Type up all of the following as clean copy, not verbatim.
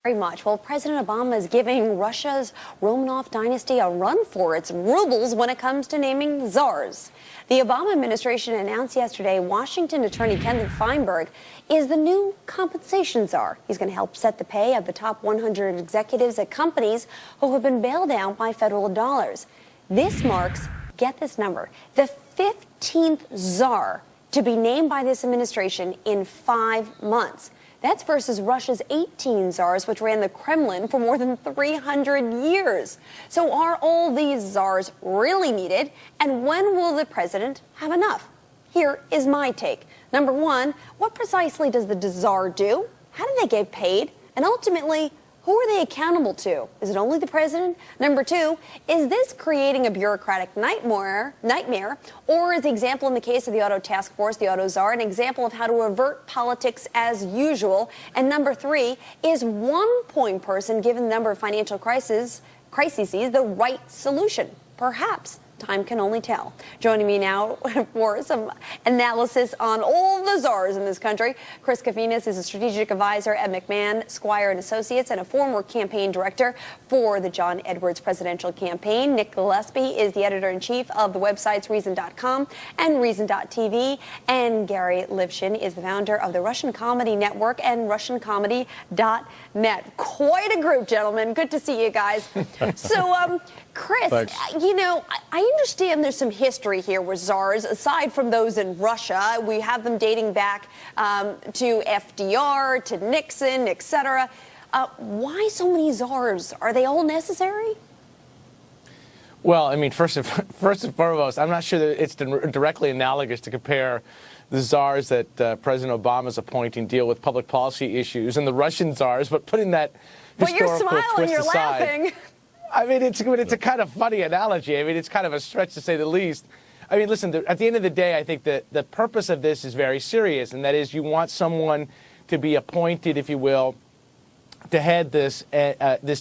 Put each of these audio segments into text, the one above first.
Very much. Well, President Obama is giving Russia's Romanov dynasty a run for its rubles when it comes to naming czars. The Obama administration announced yesterday Washington Attorney Kenneth Feinberg is the new compensation czar. He's going to help set the pay of the top 100 executives at companies who have been bailed out by federal dollars. This marks, get this number, the 15th czar to be named by this administration in 5 months. That's versus Russia's 18 czars, which ran the Kremlin for more than 300 years. So are all these czars really needed? And when will the president have enough? Here is my take. Number one, what precisely does the czar do? How do they get paid? And ultimately, who are they accountable to? Is it only the president? Number two, is this creating a bureaucratic nightmare, or is the example in the case of the auto task force, the auto czar, an example of how to avert politics as usual? And number three, is one point person, given the number of financial crises, the right solution? Perhaps. Time can only tell. Joining me now for some analysis on all the czars in this country, Chris Kafinas is a strategic advisor at McMahon, Squire and Associates, and a former campaign director for the John Edwards presidential campaign. Nick Gillespie is the editor-in-chief of the websites Reason.com and Reason.tv. And Gary Livshin is the founder of the Russian Comedy Network and RussianComedy.net. Quite a group, gentlemen. Good to see you guys. So, Chris, Thanks. you know, I understand there's some history here with czars, aside from those in Russia. We have them dating back to FDR, to Nixon, et cetera. Why so many czars? Are they all necessary? Well, I mean, first and foremost, I'm not sure that it's directly analogous to compare the czars that President Obama is appointing deal with public policy issues and the Russian czars, but putting that historical you're smiling, twist you're aside. Laughing. I mean, it's a kind of funny analogy. I mean, it's kind of a stretch to say the least. I mean, listen, at the end of the day, I think that the purpose of this is very serious, and that is you want someone to be appointed, if you will, to head this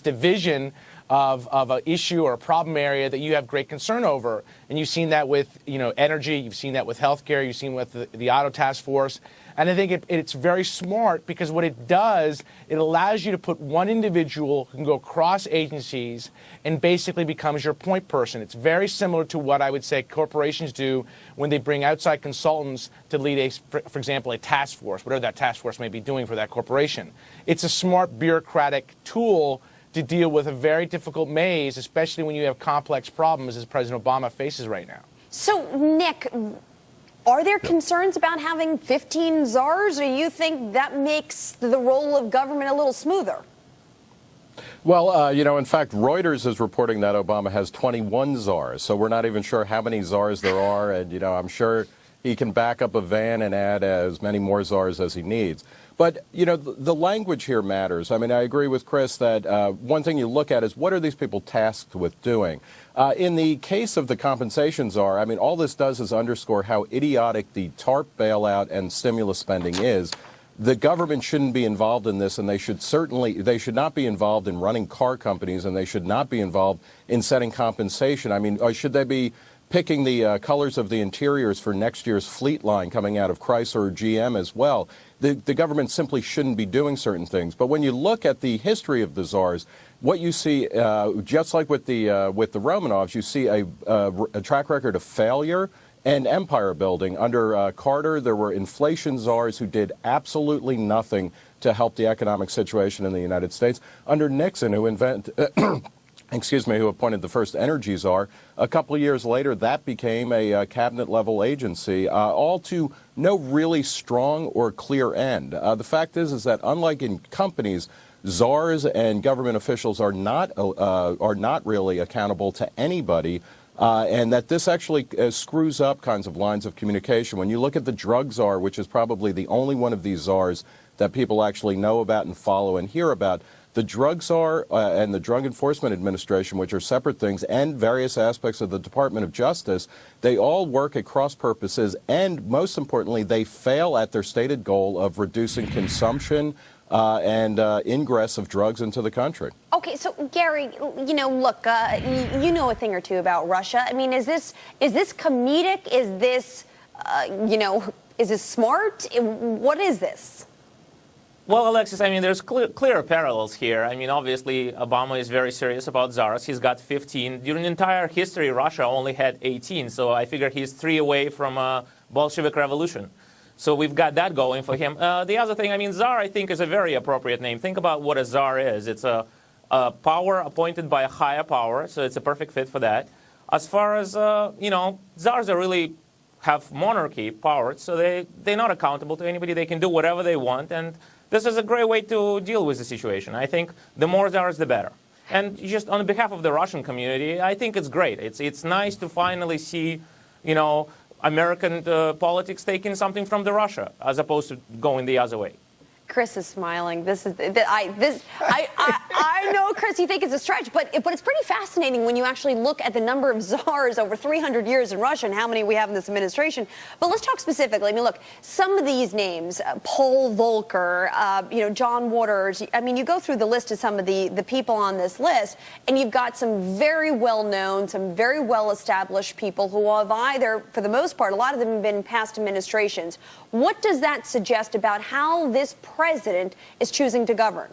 division of an issue or a problem area that you have great concern over. And you've seen that with, energy, you've seen that with healthcare, you've seen with the auto task force. And I think it's very smart because what it does, it allows you to put one individual who can go across agencies and basically becomes your point person. It's very similar to what I would say corporations do when they bring outside consultants to lead, for example, a task force, whatever that task force may be doing for that corporation. It's a smart bureaucratic tool to deal with a very difficult maze, especially when you have complex problems as President Obama faces right now. So, Nick, are there concerns about having 15 czars, or you think that makes the role of government a little smoother? Well, in fact, Reuters is reporting that Obama has 21 czars, so we're not even sure how many czars there are, and, I'm sure he can back up a van and add as many more czars as he needs. But, the language here matters. I mean, I agree with Chris that one thing you look at is what are these people tasked with doing? In the case of the compensation czar, I mean, all this does is underscore how idiotic the TARP bailout and stimulus spending is. The government shouldn't be involved in this, and they should not be involved in running car companies, and they should not be involved in setting compensation. I mean, should they be picking the colors of the interiors for next year's fleet line coming out of Chrysler or GM as well? The government simply shouldn't be doing certain things. But when you look at the history of the czars, what you see, just like with the Romanovs, you see a track record of failure and empire building. Under Carter, there were inflation czars who did absolutely nothing to help the economic situation in the United States. Under Nixon, who appointed the first energy czar, a couple of years later, that became a cabinet-level agency, all to no really strong or clear end. The fact is that unlike in companies, czars and government officials are not really accountable to anybody, and that this actually screws up kinds of lines of communication. When you look at the drug czar, which is probably the only one of these czars that people actually know about and follow and hear about, the drug czar and the Drug Enforcement Administration, which are separate things, and various aspects of the Department of Justice, they all work at cross purposes, and most importantly, they fail at their stated goal of reducing consumption and ingress of drugs into the country. Okay, so Gary, look, you know a thing or two about Russia. I mean, is this comedic? Is this, is this smart? What is this? Well, Alexis, I mean, there's clear parallels here. I mean, obviously, Obama is very serious about czars. He's got 15. During the entire history, Russia only had 18. So I figure he's 3 away from a Bolshevik revolution. So we've got that going for him. The other thing, I mean, czar, I think, is a very appropriate name. Think about what a czar is. It's a power appointed by a higher power, so it's a perfect fit for that. As far as, czars are really have monarchy powers, so they're not accountable to anybody. They can do whatever they want, and this is a great way to deal with the situation. I think the more czars, the better. And just on behalf of the Russian community, I think it's great. It's nice to finally see, American politics taking something from the Russia as opposed to going the other way. Chris is smiling. I know, Chris, you think it's a stretch, but it's pretty fascinating when you actually look at the number of czars over 300 years in Russia and how many we have in this administration. But let's talk specifically. I mean, look, some of these names, Paul Volcker, John Waters. I mean, you go through the list of some of the people on this list, and you've got some very well-known, some very well-established people who have either, for the most part, a lot of them have been in past administrations. What does that suggest about how this president is choosing to govern?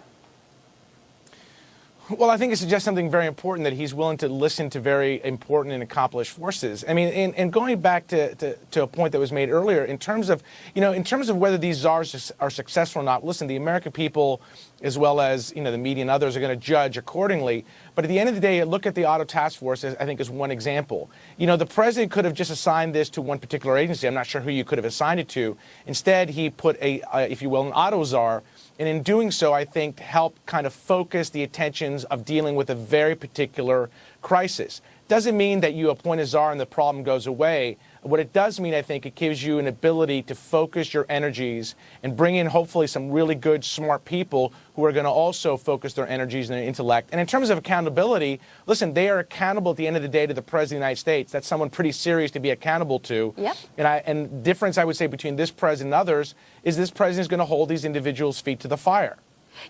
Well, I think it suggests something very important, that he's willing to listen to very important and accomplished forces. I mean, and going back to a point that was made earlier, in terms of whether these czars are successful or not, listen, the American people, as well as the media and others, are going to judge accordingly. But at the end of the day, look at the auto task force, I think, as one example. The president could have just assigned this to one particular agency. I'm not sure who you could have assigned it to. Instead, he put if you will, an auto czar. And in doing so, I think, helped kind of focus the attentions of dealing with a very particular crisis. Doesn't mean that you appoint a czar and the problem goes away. What it does mean, I think, it gives you an ability to focus your energies and bring in, hopefully, some really good, smart people who are going to also focus their energies and their intellect. And in terms of accountability, listen, they are accountable at the end of the day to the President of the United States. That's someone pretty serious to be accountable to. Yep. And the difference, I would say, between this president and others is this president is going to hold these individuals' feet to the fire.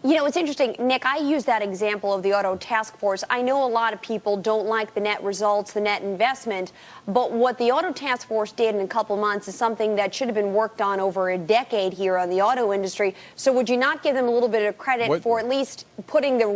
It's interesting, Nick, I use that example of the auto task force. I know a lot of people don't like the net results, the net investment, but what the auto task force did in a couple months is something that should have been worked on over a decade here on the auto industry. So would you not give them a little bit of credit for at least putting the...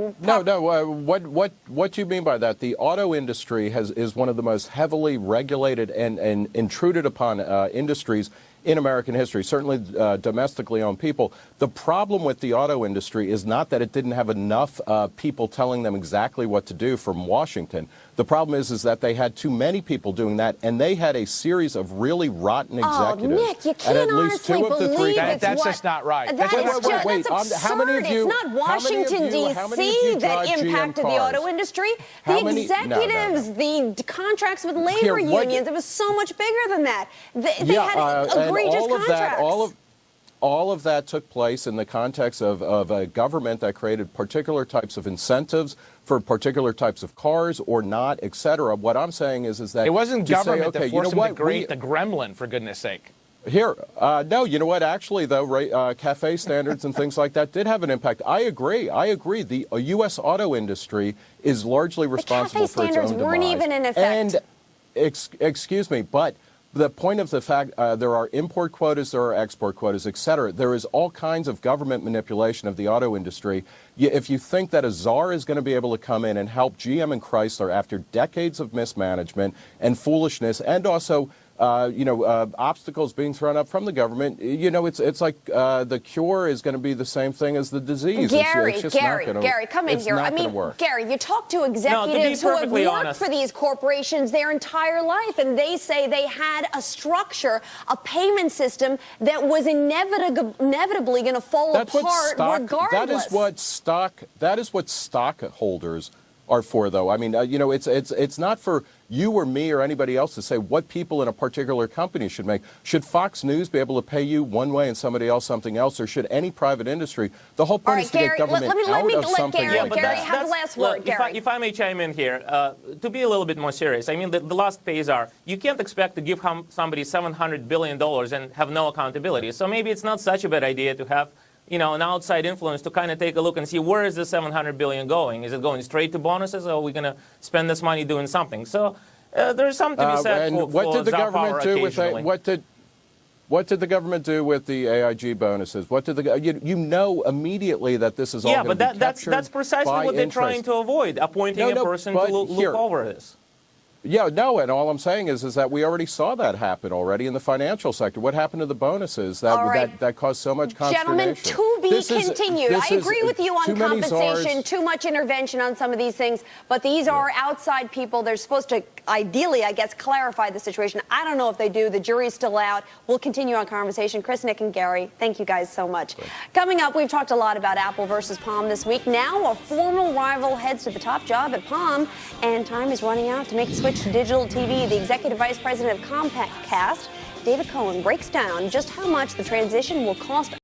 What do you mean by that? The auto industry is one of the most heavily regulated and intruded upon industries in American history, certainly domestically owned people. The problem with the auto industry is not that it didn't have enough people telling them exactly what to do from Washington. The problem is that they had too many people doing that, and they had a series of really rotten executives. Oh, Nick, you can't at least honestly two of the three. That's just not right. That's absurd. How many of you? It's not Washington, D.C. that impacted the auto industry. The executives, the contracts with labor unions, it was so much bigger than that. They had egregious contracts. All of that took place in the context of a government that created particular types of incentives for particular types of cars or not, et cetera. What I'm saying is that... It wasn't government that forced them to create the gremlin, for goodness sake. Here, no, you know what? Actually, though, cafe standards and things like that did have an impact. I agree. The U.S. auto industry is largely responsible for its own demise. The cafe standards weren't even in effect. And, excuse me, but... the point of the fact there are import quotas, there are export quotas, et cetera. There is all kinds of government manipulation of the auto industry. If you think that a czar is going to be able to come in and help GM and Chrysler after decades of mismanagement and foolishness and also obstacles being thrown up from the government, it's like the cure is going to be the same thing as the disease. Gary, come in here. Gary, you talk to executives who have worked for these corporations their entire life, and they say they had a structure, a payment system that was inevitably going to fall apart regardless. That is what stockholders are for, though. I mean, it's not for you or me or anybody else to say what people in a particular company should make. Should Fox News be able to pay you one way and somebody else something else, or should any private industry? The whole point is to get government out of something. Gary have the last word. Gary, if I may chime in here, to be a little bit more serious, I mean, the last pays are, you can't expect to give somebody $700 billion and have no accountability. So maybe it's not such a bad idea to have an outside influence to kind of take a look and see where is the $700 billion going? Is it going straight to bonuses, or are we going to spend this money doing something? So there's something to be said for what did the government do with What did the government do with the AIG bonuses? What did you know immediately that this is all going to be captured that's precisely by what they're interest. trying to avoid, appointing a person to look over this. Yeah, no, and all I'm saying is that we already saw that happen already in the financial sector. What happened to the bonuses that caused so much consternation? Gentlemen, to be continued. I agree with you on compensation, too much intervention on some of these things, but these are outside people. They're supposed to, ideally, I guess, clarify the situation. I don't know if they do. The jury's still out. We'll continue our conversation. Chris, Nick, and Gary, thank you guys so much. Coming up, we've talked a lot about Apple versus Palm this week. Now a formal rival heads to the top job at Palm, and time is running out to make the switch to digital TV. The executive vice president of Comcast, David Cohen, breaks down just how much the transition will cost